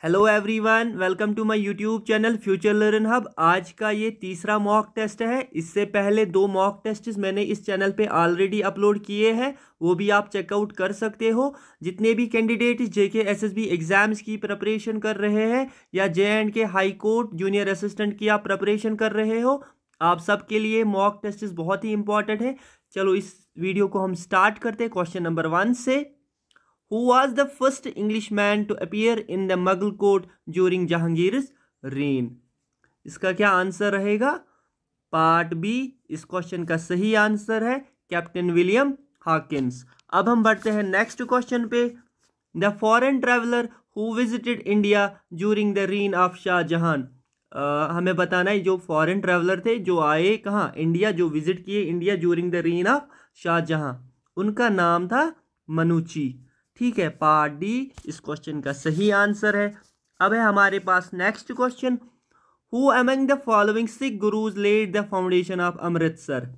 Hello everyone, welcome to my YouTube channel Future Learn Hub. आज का ये तीसरा मॉक टेस्ट है। इससे पहले 2 मॉक टेस्ट मैंने इस चैनल पे ऑलरेडी अपलोड किए हैं, वो भी आप चेकआउट कर सकते हो। जितने भी कैंडिडेट जेके एसएसबी एग्जाम्स की प्रिपरेशन कर रहे हैं या जे&के हाई कोर्ट जूनियर असिस्टेंट की आप प्रिपरेशन कर रहे हो, आप सबके लिए मॉक टेस्ट बहुत ही इंपॉर्टेंट है। चलो इस वीडियो को हम स्टार्ट करते हैं क्वेश्चन नंबर 1 से। Who was the first Englishman to appear in the Mughal court during Jahangir's reign? इसका क्या आंसर रहेगा? पार्ट बी इस क्वेश्चन का सही आंसर है कैप्टन विलियम हॉकिंस। अब हम बढ़ते हैं नेक्स्ट क्वेश्चन पे। The foreign traveller who visited India during the reign of Shahjahan. हमें बताना है जो फॉरेन ट्रैवलर थे जो आए कहाँ, इंडिया, जो विजिट किए India during the reign of Shahjahan, उनका नाम था मनुची। ठीक है, पार्ट डी इस क्वेश्चन का सही आंसर है। अब है हमारे पास next question. Who among the following Sikh gurus led the foundation of Amritsar.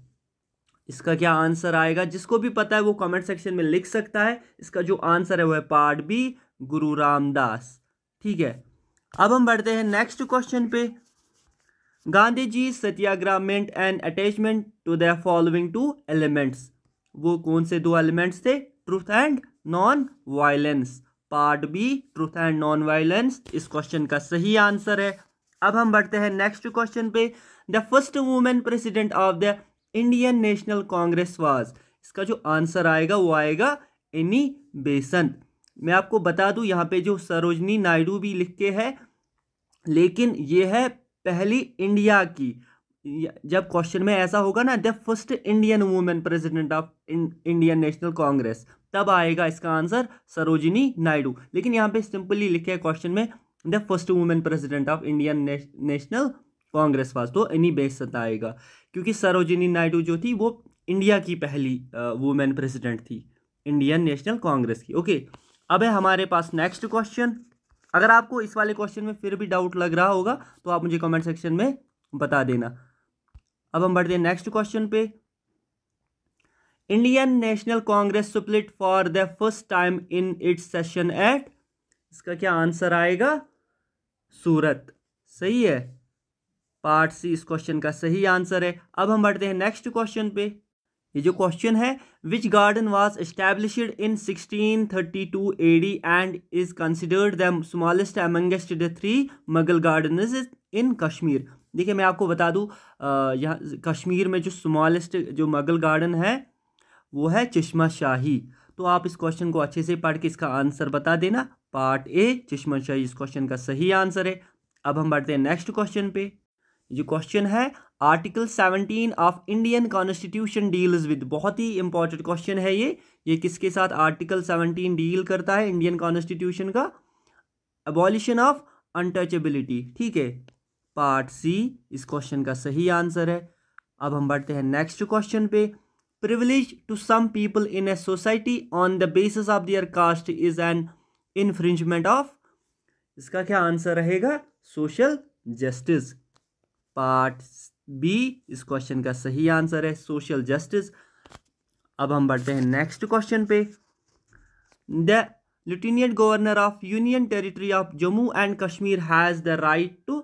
इसका क्या आंसर आएगा? जिसको भी पता है वो कमेंट सेक्शन में लिख सकता है। इसका जो आंसर है वो है पार्ट बी, गुरु रामदास। ठीक है, अब हम बढ़ते हैं नेक्स्ट क्वेश्चन पे। Gandhi ji satyagraha meant an attachment to the following 2 elements. वो कौन से 2 एलिमेंट्स थे? Truth and non violence. Part B truth and non violence इस क्वेश्चन का सही आंसर है। अब हम बढ़ते हैं नेक्स्ट क्वेश्चन पे। The first women president of the Indian National Congress was. इसका जो आंसर आएगा वो आएगा एनी बेसेंट। मैं आपको बता दूं यहाँ पे जो सरोजनी नायडू भी लिख के है, लेकिन ये है पहली इंडिया की। जब क्वेश्चन में ऐसा होगा ना, the first Indian women president of Indian National Congress, तब आएगा इसका आंसर सरोजिनी नायडू। लेकिन यहाँ पे सिंपली लिखे है क्वेश्चन में the first women president of Indian National Congress was, तो इन्हीं बेसिस आएगा, क्योंकि सरोजिनी नायडू जो थी वो इंडिया की पहली वुमेन प्रेसिडेंट थी इंडियन नेशनल कांग्रेस की। ओके, अब है हमारे पास नेक्स्ट क्वेश्चन। अगर आपको इस वाले क्वेश्चन में फिर भी डाउट लग रहा होगा तो आप मुझे कमेंट सेक्शन में बता देना। अब हम बढ़ते हैं नेक्स्ट क्वेश्चन पे। Indian National Congress split for the first time in its session at. इसका क्या आंसर आएगा? सूरत। सही है, पार्ट सी इस क्वेश्चन का सही आंसर है। अब हम बढ़ते हैं नेक्स्ट क्वेश्चन पे। ये जो क्वेश्चन है, which garden was established in 1632 AD and is considered the smallest amongst the 3 Mughal gardens in Kashmir. देखिए मैं आपको बता दूं, यहाँ कश्मीर में जो स्मॉलेस्ट जो मुगल गार्डन है वो है चश्मा शाही। तो आप इस क्वेश्चन को अच्छे से पढ़ के इसका आंसर बता देना। पार्ट ए चश्मा शाही इस क्वेश्चन का सही आंसर है। अब हम बढ़ते हैं नेक्स्ट क्वेश्चन पे। जो क्वेश्चन है, article 17 of Indian constitution deals with. बहुत ही इंपॉर्टेंट क्वेश्चन है ये किसके साथ आर्टिकल 17 डील करता है इंडियन कॉन्स्टिट्यूशन का? Abolition of untouchability. ठीक है, पार्ट सी इस क्वेश्चन का सही आंसर है। अब हम बढ़ते हैं नेक्स्ट क्वेश्चन पे। Privilege to some people in a society on the basis of their caste is an infringement of। इसका क्या आंसर रहेगा? Social justice. पार्ट बी इस क्वेश्चन का सही आंसर है, सोशल जस्टिस। अब हम बढ़ते हैं नेक्स्ट क्वेश्चन पे। The lieutenant governor of union territory of Jammu and Kashmir has the right to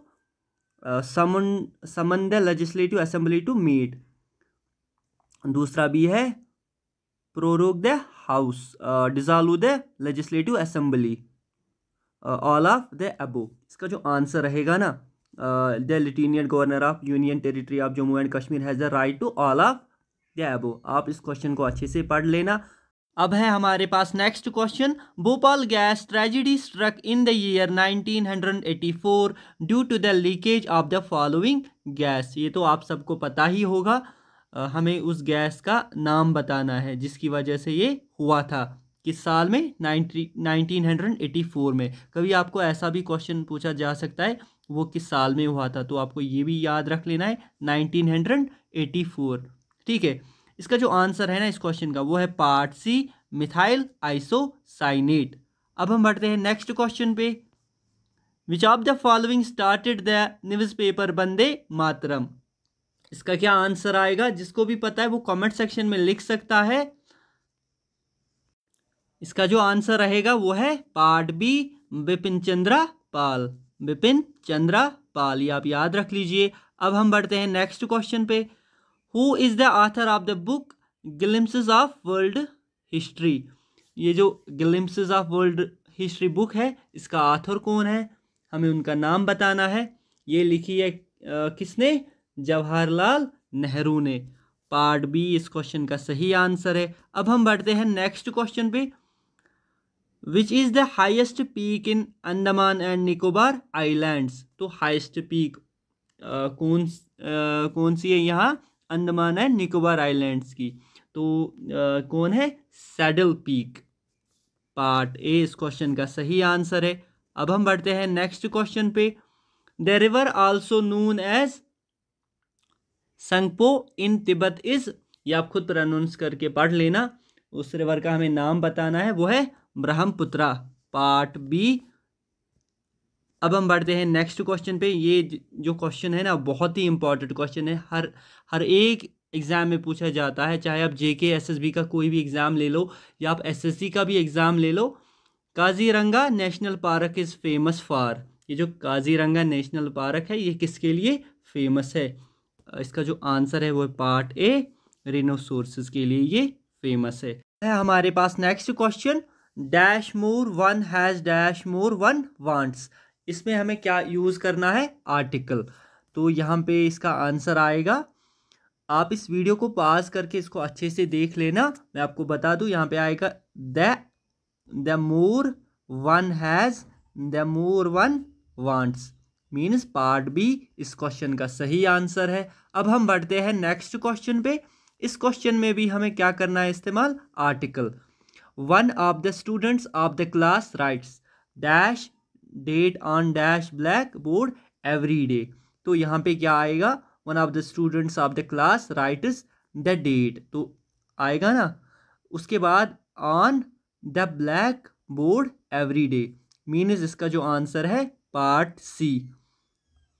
summon the legislative assembly to meet. दूसरा भी है prorogue the house, dissolve the legislative assembly, all of the above. इसका जो answer रहेगा ना, the lieutenant governor of union territory of Jammu and Kashmir has the right to all of the above. आप इस question को अच्छे से पढ़ लेना। अब है हमारे पास next question. Bhopal gas tragedy struck in the year 1984 due to the leakage of the following gas. ये तो आप सबको पता ही होगा। हमें उस गैस का नाम बताना है जिसकी वजह से ये हुआ था। किस साल में? 1984 में। कभी आपको ऐसा भी क्वेश्चन पूछा जा सकता है वो किस साल में हुआ था, तो आपको ये भी याद रख लेना है 1984। ठीक है, इसका जो आंसर है ना इस क्वेश्चन का वो है पार्ट सी मिथाइल आइसोसाइनेट। अब हम बढ़ते हैं नेक्स्ट क्वेश्चन पे। Which of the following started the newspaper Vande Mataram. इसका क्या आंसर आएगा? जिसको भी पता है वो कमेंट सेक्शन में लिख सकता है। इसका जो आंसर रहेगा वो है पार्ट बी बिपिन चंद्रा पाल, बिपिन चंद्रा पाल, ये आप याद रख लीजिए। अब हम बढ़ते हैं नेक्स्ट क्वेश्चन पे। Who is the author of the book glimpses of world history? ये जो glimpses of world history book है, इसका ऑथर कौन है, हमें उनका नाम बताना है। ये लिखी है किसने? जवाहरलाल नेहरू ने। पार्ट बी इस क्वेश्चन का सही आंसर है। अब हम बढ़ते हैं नेक्स्ट क्वेश्चन पे। Which is the highest peak in Andaman and Nicobar islands? तो हाइएस्ट पीक कौन सी है यहाँ अंडमान एंड निकोबार आइलैंड्स की? तो कौन है? Saddle peak. पार्ट ए इस क्वेश्चन का सही आंसर है। अब हम बढ़ते हैं नेक्स्ट क्वेश्चन पे। The river also known as Tsangpo in Tibet is, ये आप खुद प्रोनाउंस करके पढ़ लेना। उस रिवर का हमें नाम बताना है, वो है ब्रह्मपुत्रा। Part B. अब हम बढ़ते हैं नेक्स्ट क्वेश्चन पे। ये जो क्वेश्चन है ना, बहुत ही इंपॉर्टेंट क्वेश्चन है, हर एक एग्ज़ाम में पूछा जाता है, चाहे आप जेके एसएसबी का कोई भी एग्ज़ाम ले लो या आप एसएससी का भी एग्ज़ाम ले लो। Kaziranga national park is famous for, ये जो काजीरंगा नेशनल पार्क है ये किसके लिए फेमस है? इसका जो आंसर है वो पार्ट ए, रिनोसोर्सेज के लिए ये फेमस है। हमारे पास next question. Dash more one has dash more one wants, इसमें हमें क्या यूज़ करना है? आर्टिकल। तो यहाँ पे इसका आंसर आएगा, आप इस वीडियो को पॉज करके इसको अच्छे से देख लेना। मैं आपको बता दूँ, यहाँ पे आएगा the more one has the more one wants, means part B इस क्वेश्चन का सही आंसर है। अब हम बढ़ते हैं नेक्स्ट क्वेश्चन पे। इस क्वेश्चन में भी हमें क्या करना है इस्तेमाल? Article. One of the students of the class writes dash date on dash blackboard every day. तो यहाँ पे क्या आएगा? One of the students of the class writes the date, तो आएगा ना। उसके बाद on the blackboard every day, means इसका जो आंसर है पार्ट सी।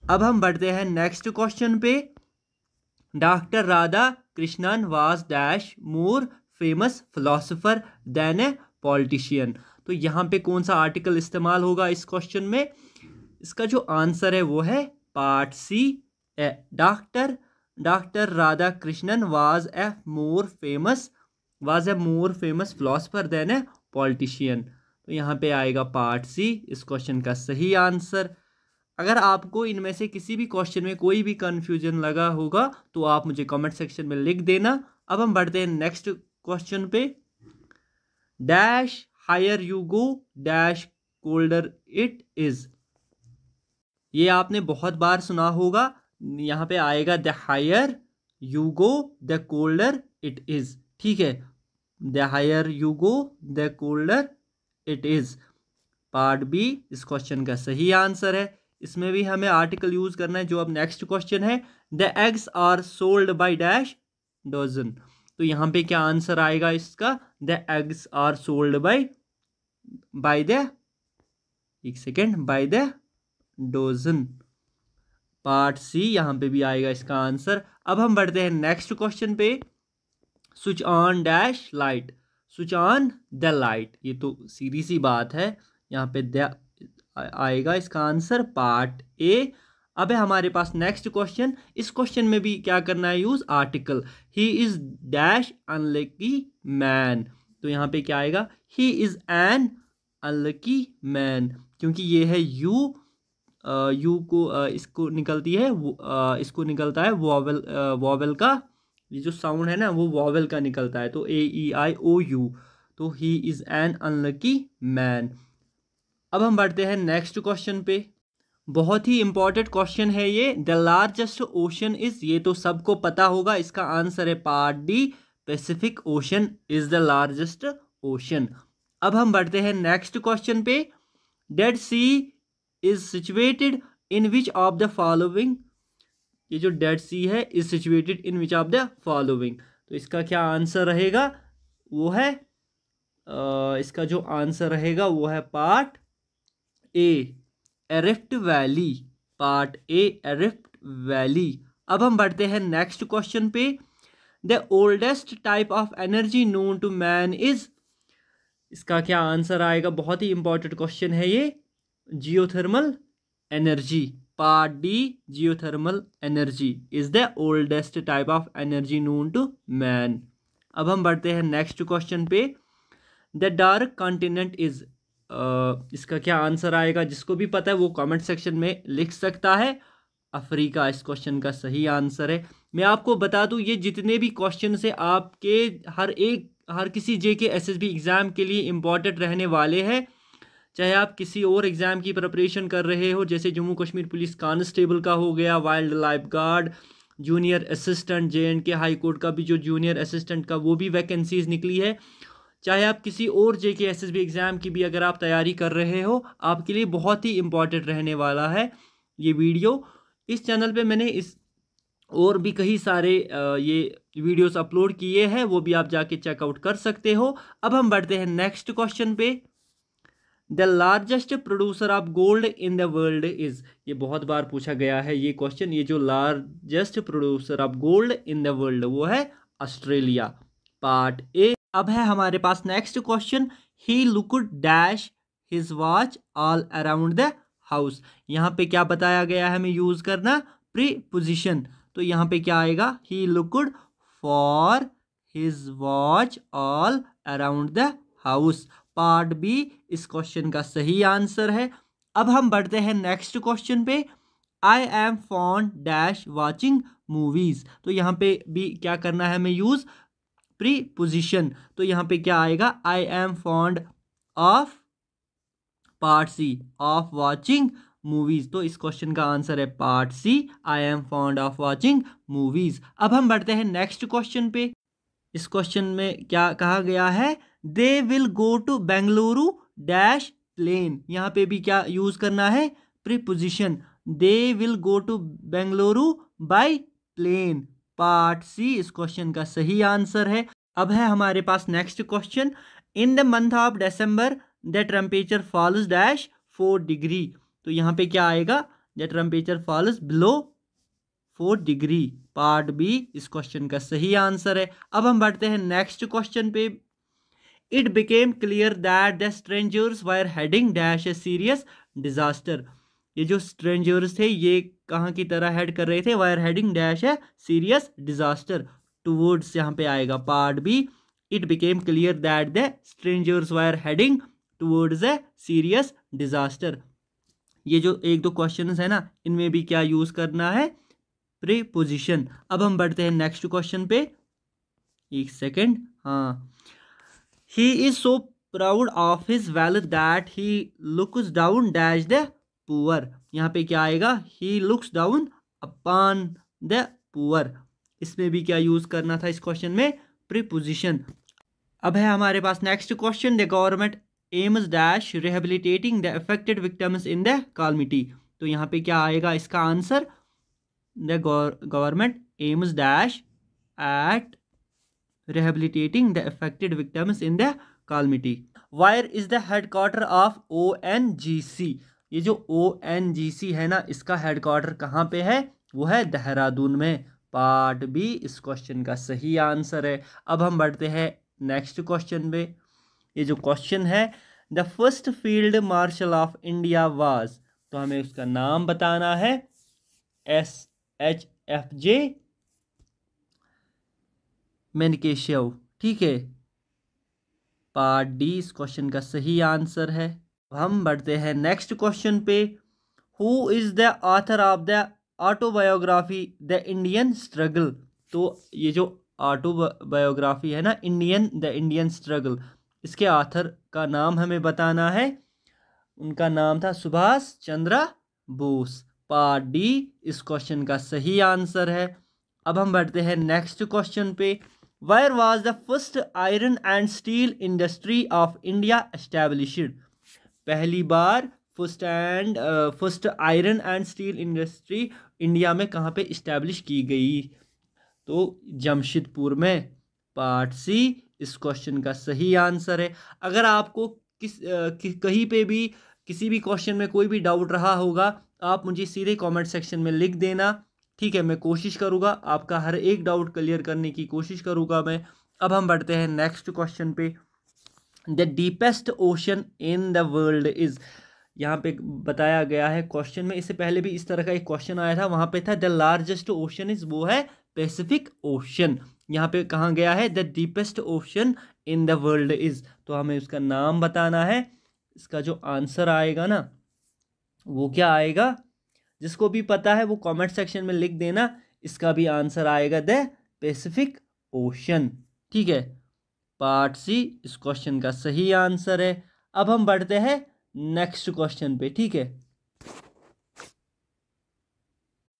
अब हम बढ़ते हैं नेक्स्ट क्वेश्चन पे। Doctor Radhakrishnan was dash more famous philosopher than a politician. तो यहाँ पे कौन सा आर्टिकल इस्तेमाल होगा इस क्वेश्चन में? इसका जो आंसर है वो है part C, doctor Radhakrishnan was a more famous philosopher than a politician. तो यहाँ पे आएगा पार्ट सी इस क्वेश्चन का सही आंसर। अगर आपको इनमें से किसी भी क्वेश्चन में कोई भी कंफ्यूजन लगा होगा तो आप मुझे कमेंट सेक्शन में लिख देना। अब हम बढ़ते हैं नेक्स्ट क्वेश्चन पे। Dash higher you go dash colder it is, ये आपने बहुत बार सुना होगा। यहाँ पे आएगा the higher you go the colder it is, ठीक है। The higher you go the colder it is, part B इस क्वेश्चन का सही आंसर है। इसमें भी हमें आर्टिकल यूज करना है। जो अब नेक्स्ट क्वेश्चन है, the eggs are sold by dash dozen. तो यहाँ पे क्या आंसर आएगा इसका? The eggs are sold by the, एक second, by the dozen. Part C यहाँ पे भी आएगा इसका आंसर। अब हम बढ़ते हैं नेक्स्ट क्वेश्चन पे। Switch on dash light, switch on the light, ये तो सीधी सी बात है। यहाँ पे द आएगा इसका आंसर, पार्ट ए। अब है हमारे पास नेक्स्ट क्वेश्चन। इस क्वेश्चन में भी क्या करना है use? Article. He is dash unlucky man, तो यहाँ पे क्या आएगा? He is an unlucky man, क्योंकि ये है यू, यू को इसको निकलती है इसको निकलता है वॉवेल, वॉवेल का ये जो साउंड है ना वो वॉवेल का निकलता है, तो AEIOU। तो he is an unlucky man. अब हम बढ़ते हैं नेक्स्ट क्वेश्चन पे। बहुत ही इंपॉर्टेंट क्वेश्चन है ये। द लार्जेस्ट ओशन इज, ये तो सबको पता होगा, इसका आंसर है part D, Pacific Ocean is the largest ocean. अब हम बढ़ते हैं नेक्स्ट क्वेश्चन पे। Dead Sea is situated in which of the following, ये जो डेड सी है is situated in which of the following. तो इसका क्या आंसर रहेगा? वो है इसका जो आंसर रहेगा वो है part A, rift valley, part A, rift valley. अब हम बढ़ते हैं नेक्स्ट क्वेश्चन पे। The oldest type of energy known to man is, इसका क्या आंसर आएगा? बहुत ही इंपॉर्टेंट क्वेश्चन है ये। Geothermal energy. Part D, geothermal energy is the oldest type of energy known to man. अब हम बढ़ते हैं नेक्स्ट क्वेश्चन पे। द डार्क कॉन्टिनेंट इज, इसका क्या आंसर आएगा? जिसको भी पता है वो कमेंट सेक्शन में लिख सकता है। अफ्रीका इस क्वेश्चन का सही आंसर है। मैं आपको बता दूं, ये जितने भी क्वेश्चन है आपके हर किसी जेके एसएसबी एग्जाम के लिए इंपॉर्टेंट रहने वाले हैं। चाहे आप किसी और एग्जाम की प्रिपरेशन कर रहे हो, जैसे जम्मू कश्मीर पुलिस कांस्टेबल का हो गया, wild life guard, junior assistant, JNK high court का भी जो जूनियर असिस्टेंट का वो भी वैकेंसीज निकली है। चाहे आप किसी और जेके एसएसबी एग्ज़ाम की भी अगर आप तैयारी कर रहे हो, आपके लिए बहुत ही इंपॉर्टेंट रहने वाला है ये वीडियो। इस चैनल पे मैंने इस और भी कई सारे ये वीडियोस अपलोड किए हैं, वो भी आप जाके चेकआउट कर सकते हो। अब हम बढ़ते हैं नेक्स्ट क्वेश्चन पे। The largest producer of gold in the world is, ये बहुत बार पूछा गया है ये क्वेश्चन। ये जो largest producer of gold in the world वो है ऑस्ट्रेलिया। Part A. अब है हमारे पास next question. He looked dash his watch all around the house. यहाँ पे क्या बताया गया है हमें यूज करना? प्रीपोजिशन। तो यहाँ पे क्या आएगा? He looked for his watch all around the house. Part B इस क्वेश्चन का सही आंसर है। अब हम बढ़ते हैं नेक्स्ट क्वेश्चन पे। आई am fond dash watching movies. तो यहाँ पे भी क्या करना है हमें यूज? प्रीपोजिशन। तो यहाँ पे क्या आएगा? I am fond of, part C, of watching movies. तो इस क्वेश्चन का आंसर है part C, I am fond of watching movies. अब हम बढ़ते हैं नेक्स्ट क्वेश्चन पे। इस क्वेश्चन में क्या कहा गया है? They will go to Bengaluru dash plane. यहाँ पे भी क्या यूज करना है? Preposition. They will go to Bengaluru by plane. Part C इस क्वेश्चन का सही आंसर है। अब है हमारे पास next question. In the month of December the temperature falls dash 4 degree. तो यहाँ पे क्या आएगा? The temperature falls below 4 degree. Part B इस क्वेश्चन का सही आंसर है। अब हम बढ़ते हैं नेक्स्ट क्वेश्चन पे। It became clear that the strangers were heading dash a serious disaster. ये जो स्ट्रेंजर्स थे ये कहाँ की तरह हेड कर रहे थे? Were heading dash a serious disaster towards, यहाँ पे आएगा part B. It became clear that the strangers were heading towards a serious disaster. ये जो एक दो क्वेश्चन है ना, इनमें भी क्या यूज करना है? प्रीपोजिशन। अब हम बढ़ते हैं नेक्स्ट क्वेश्चन पे। एक सेकेंड, हाँ। He is so proud of his wealth that he looks down dash the poor. यहाँ पे क्या आएगा? He looks down upon the poor. इसमें भी क्या यूज करना था इस क्वेश्चन में? प्रीपोजिशन। अब है हमारे पास next question. The government aims dash rehabilitating the affected victims in the calamity. तो यहाँ पे क्या आएगा इसका answer? The government aims dash at rehabilitating the affected victims in the calamity. Where is the headquarter of ONGC? ये जो ONGC है ना, इसका हेडक्वार्टर कहाँ पे है? वो है देहरादून में। पार्ट बी इस क्वेश्चन का सही आंसर है। अब हम बढ़ते हैं नेक्स्ट क्वेश्चन पे। ये जो क्वेश्चन है, the first field marshal of India was, तो हमें उसका नाम बताना है। SHFJ मेनकेशव, ठीक है। पार्ट डी इस क्वेश्चन का सही आंसर है। हम बढ़ते हैं नेक्स्ट क्वेश्चन पे। Who is the author of the autobiography the Indian struggle. तो ये जो ऑटोबायोग्राफी है ना, द इंडियन स्ट्रगल, इसके ऑथर का नाम हमें बताना है। उनका नाम था सुभाष चंद्र बोस। पार्ट डी इस क्वेश्चन का सही आंसर है। अब हम बढ़ते हैं नेक्स्ट क्वेश्चन पे। Where was the first iron and steel industry of India established. पहली बार first iron and steel industry India में कहाँ पे इस्टेब्लिश की गई? तो जमशेदपुर में। पार्ट सी इस क्वेश्चन का सही आंसर है। अगर आपको कहीं पे भी किसी भी क्वेश्चन में कोई भी डाउट रहा होगा, आप मुझे सीधे कमेंट सेक्शन में लिख देना, ठीक है। मैं कोशिश करूँगा आपका हर एक डाउट क्लियर करने की कोशिश करूँगा मैं। अब हम बढ़ते हैं नेक्स्ट क्वेश्चन पे। The deepest ocean in the world is, यहाँ पे बताया गया है क्वेश्चन में। इससे पहले भी इस तरह का एक क्वेश्चन आया था, वहाँ पे था द लार्जेस्ट ओशन इज, वो है पैसिफिक ओशन। यहाँ पे कहा गया है the deepest ocean in the world is, तो हमें उसका नाम बताना है। इसका जो आंसर आएगा ना वो क्या आएगा, जिसको भी पता है वो कमेंट सेक्शन में लिख देना। इसका भी आंसर आएगा द पैसिफिक ओशन। ठीक है, पार्ट सी इस क्वेश्चन का सही आंसर है। अब हम बढ़ते हैं नेक्स्ट क्वेश्चन पे। ठीक है,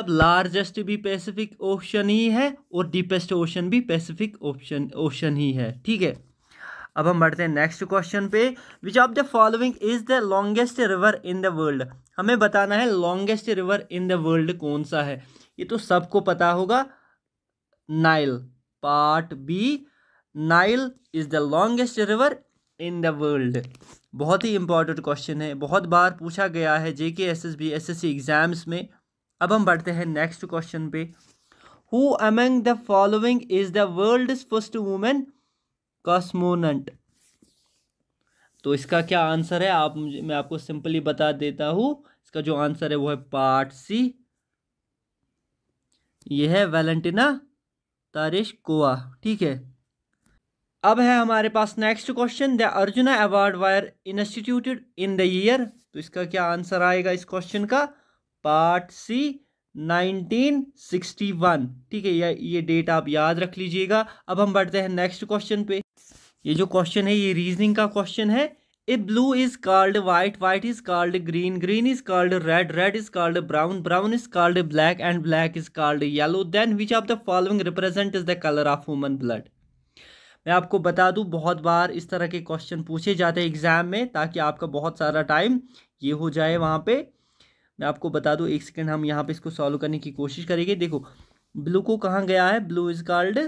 अब लार्जेस्ट भी पैसिफिक ओशन ही है और डीपेस्ट ओशन भी पैसिफिक ओशन ही है। ठीक है, अब हम बढ़ते हैं नेक्स्ट क्वेश्चन पे। Which of the following is the longest river in the world. हमें बताना है longest river in the world कौन सा है। ये तो सबको पता होगा, Nile. Part B, Nile is the longest river in the world. बहुत ही इंपॉर्टेंट क्वेश्चन है, बहुत बार पूछा गया है जेके एसएसबी एसएससी एग्जाम्स में। अब हम बढ़ते हैं नेक्स्ट क्वेश्चन पे। Who among the following is the world's first women cosmonaut. तो इसका क्या आंसर है, मैं आपको सिंपली बता देता हूं। इसका जो आंसर है वो है पार्ट सी, ये है वैलेंटिना तारेशकोवा। ठीक है, अब है हमारे पास next question. The Arjuna award were instituted in the year. तो इसका क्या आंसर आएगा इस क्वेश्चन का, पार्ट सी 1961। ठीक है, ये डेट आप याद रख लीजिएगा। अब हम बढ़ते हैं नेक्स्ट क्वेश्चन पे। ये जो क्वेश्चन है ये रीजनिंग का क्वेश्चन है। If blue is called white, white is called green, green is called red, red is called brown, brown is called black and black is called yellow, then which of the following represent is the colour of human blood. मैं आपको बता दूं बहुत बार इस तरह के question पूछे जाते हैं एग्जाम में, ताकि आपका बहुत सारा टाइम ये हो जाए वहाँ पे। मैं आपको बता दूं, एक सेकंड, हम यहाँ पे इसको सॉल्व करने की कोशिश करेंगे। देखो, ब्लू को कहाँ गया है, ब्लू इज कॉल्ड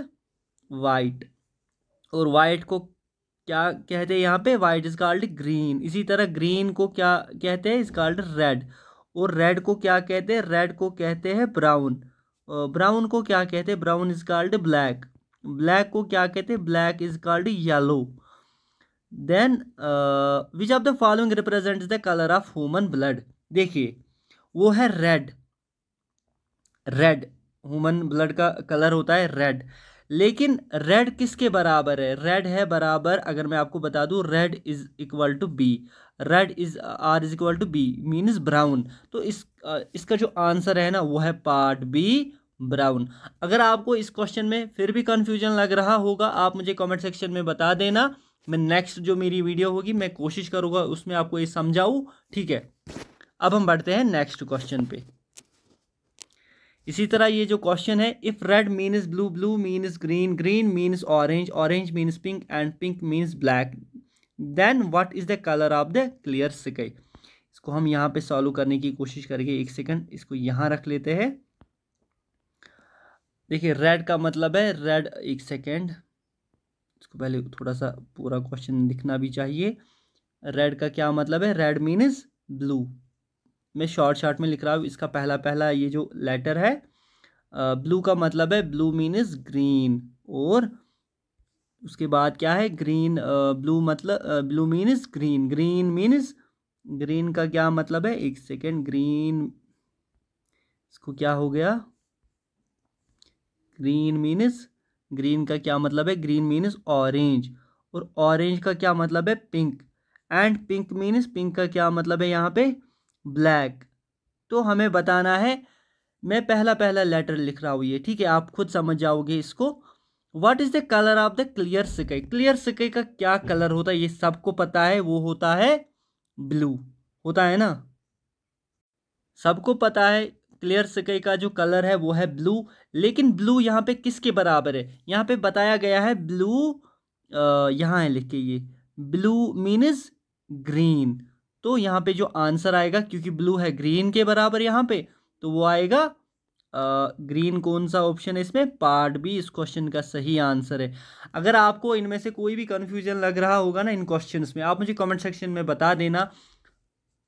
वाइट, और वाइट को क्या कहते हैं यहाँ पे, वाइट इज कॉल्ड ग्रीन। इसी तरह ग्रीन को क्या कहते हैं, इज कॉल्ड रेड, और रेड को क्या कहते हैं, रेड को कहते हैं ब्राउन, ब्राउन को क्या कहते हैं, brown is called black, black को क्या कहते हैं, black is called yellow. Then which of the following represents the colour of human blood. देखिए, वो है रेड, रेड ह्यूमन ब्लड का कलर होता है रेड। लेकिन रेड किसके बराबर है, रेड है बराबर, अगर मैं आपको बता दूं, red is equal to B, red is R is equal to B means brown. तो इसका जो आंसर है ना वो है पार्ट बी, ब्राउन। अगर आपको इस क्वेश्चन में फिर भी कंफ्यूजन लग रहा होगा, आप मुझे कमेंट सेक्शन में बता देना। मैं नेक्स्ट जो मेरी वीडियो होगी मैं कोशिश करूँगा उसमें आपको ये समझाऊँ। ठीक है, अब हम बढ़ते हैं नेक्स्ट क्वेश्चन पे। इसी तरह ये जो क्वेश्चन है, if red means blue, blue means green, green means orange, orange means pink and pink means black, then what is the colour of the clear sky. इसको हम यहाँ पे सॉल्व करने की कोशिश करेंगे। एक सेकंड, इसको यहाँ रख लेते हैं। देखिए, रेड का मतलब है रेड, एक सेकंड, इसको पहले थोड़ा सा पूरा क्वेश्चन दिखना भी चाहिए। रेड का क्या मतलब है, रेड मीन्स ब्लू। मैं शॉर्ट में लिख रहा हूँ, इसका पहला पहला ये जो लेटर है, ब्लू का मतलब है, ब्लू मीन्स ग्रीन, और उसके बाद क्या है, ग्रीन, ब्लू मतलब blue means green, green means, green का क्या मतलब है, एक सेकेंड, ग्रीन, इसको क्या हो गया, ग्रीन मीन्स, ग्रीन का क्या मतलब है, ग्रीन मीन्स ऑरेंज, और ऑरेंज का क्या मतलब है, pink, and pink means, pink का क्या मतलब है यहाँ पे, ब्लैक। तो हमें बताना है, मैं पहला पहला लेटर लिख रहा हूँ ये, ठीक है, आप खुद समझ जाओगे इसको। What is the colour of the clear sky. Clear sky का क्या कलर होता है, ये सबको पता है, वो होता है ब्लू, होता है ना, सबको पता है। क्लियर स्काई का जो कलर है वो है ब्लू। लेकिन ब्लू यहाँ पे किसके बराबर है, यहाँ पे बताया गया है ब्लू, यहाँ है लिख के, ये ब्लू मीन्स ग्रीन। तो यहाँ पे जो आंसर आएगा, क्योंकि ब्लू है ग्रीन के बराबर यहाँ पे, तो वो आएगा ग्रीन। कौन सा ऑप्शन है इसमें, पार्ट बी इस क्वेश्चन का सही आंसर है। अगर आपको इनमें से कोई भी कंफ्यूजन लग रहा होगा ना इन क्वेश्चंस में, आप मुझे कमेंट सेक्शन में बता देना,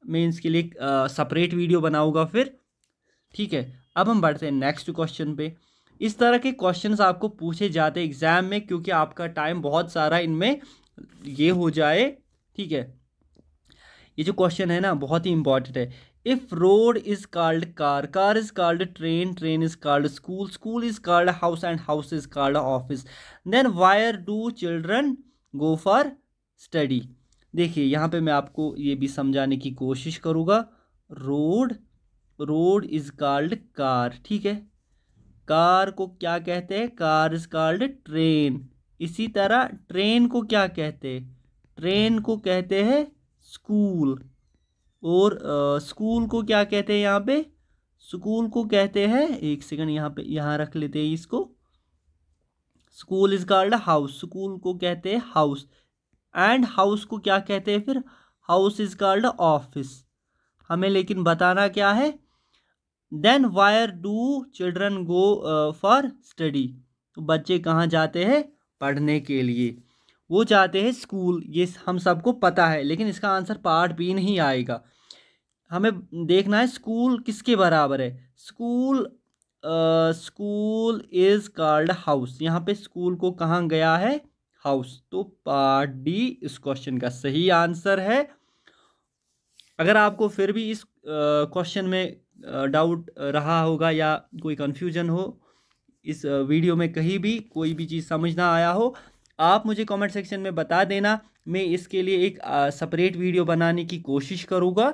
मैं इसके लिए सेपरेट वीडियो बनाऊंगा फिर। ठीक है, अब हम बढ़ते हैं नेक्स्ट क्वेश्चन पे। इस तरह के क्वेश्चंस आपको पूछे जाते हैं एग्जाम में, क्योंकि आपका टाइम बहुत सारा इनमें ये हो जाए। ठीक है, ये जो क्वेश्चन है ना बहुत ही इंपॉर्टेंट है। If road is called car, car is called train, train is called school, school is called house and house is called office, then where do children go for study. देखिए यहाँ पे मैं आपको ये भी समझाने की कोशिश करूँगा। Road, road is called car, ठीक है। कार को क्या कहते हैं? Car is called train. इसी तरह ट्रेन को क्या कहते हैं? ट्रेन को कहते हैं स्कूल। और स्कूल को क्या कहते हैं? यहाँ पे स्कूल को कहते हैं, एक सेकंड यहाँ पे यहाँ रख लेते हैं इसको। School is called house, school को कहते हैं हाउस। एंड हाउस को क्या कहते हैं फिर? House is called office. हमें लेकिन बताना क्या है? Then where do children go for study. तो बच्चे कहाँ जाते हैं पढ़ने के लिए? वो जाते हैं स्कूल। ये हम सबको पता है, लेकिन इसका आंसर पार्ट बी नहीं आएगा। हमें देखना है स्कूल किसके बराबर है। School, school is called house. यहाँ पे स्कूल को कहाँ गया है? हाउस। तो पार्ट डी इस क्वेश्चन का सही आंसर है। अगर आपको फिर भी इस क्वेश्चन में डाउट रहा होगा या कोई कन्फ्यूजन हो, इस वीडियो में कहीं भी कोई भी चीज़ समझ ना आया हो, आप मुझे कमेंट सेक्शन में बता देना। मैं इसके लिए एक सेपरेट वीडियो बनाने की कोशिश करूँगा।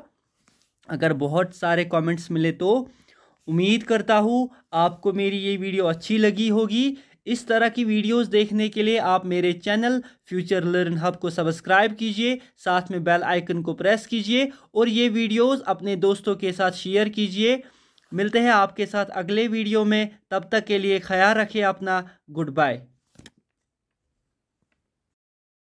अगर बहुत सारे कमेंट्स मिले तो उम्मीद करता हूँ आपको मेरी ये वीडियो अच्छी लगी होगी। इस तरह की वीडियोस देखने के लिए आप मेरे चैनल फ्यूचर लर्न हब को सब्सक्राइब कीजिए, साथ में बेल आइकन को प्रेस कीजिए और ये वीडियोस अपने दोस्तों के साथ शेयर कीजिए। मिलते हैं आपके साथ अगले वीडियो में, तब तक के लिए ख्याल रखिए अपना। Good bye.